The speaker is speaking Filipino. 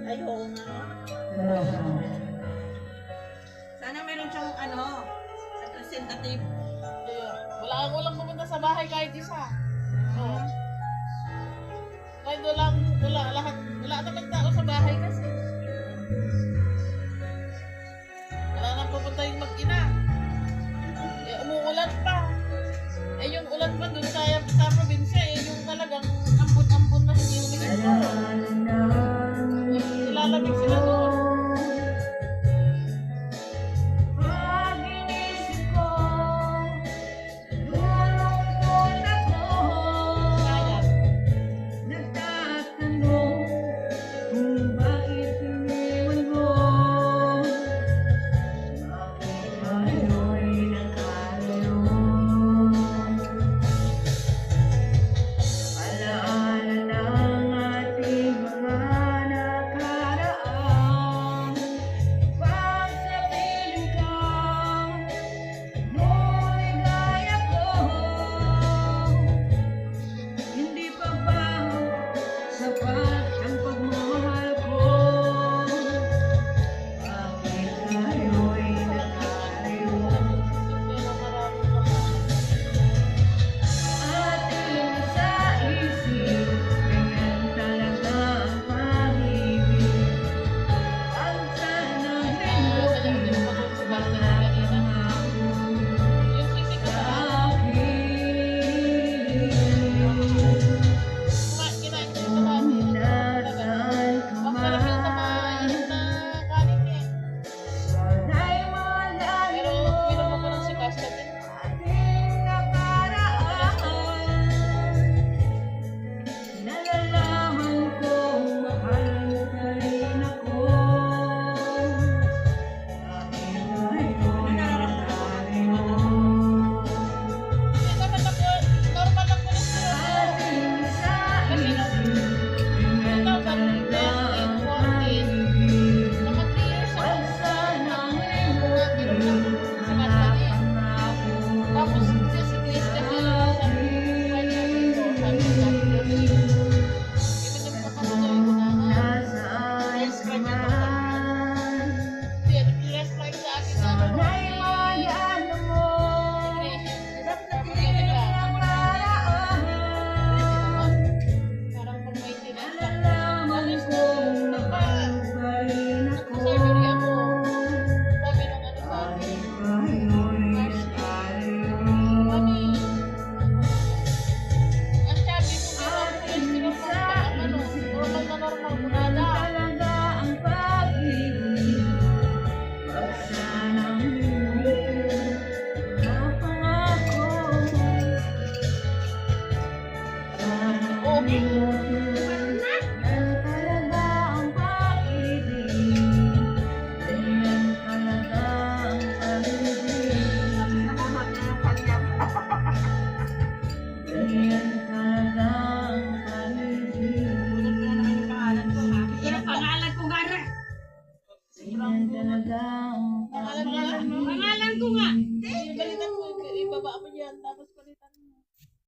Ay, oo nga. Sana meron siyang representative. Wala ako lang pumunta sa bahay kahit isa. Oo. Kahit wala naman tao sa bahay kasi. Wala nang pupunta yung mag-ina. Umuulan pa. Yung ulan pa dun sa probinsya, yung talagang ambon-ambon na hindi umisit pa. Nilalamig sila doon. Pangalan ko nga. Balitan mo, ibaba mo yan, tapos balitan mo.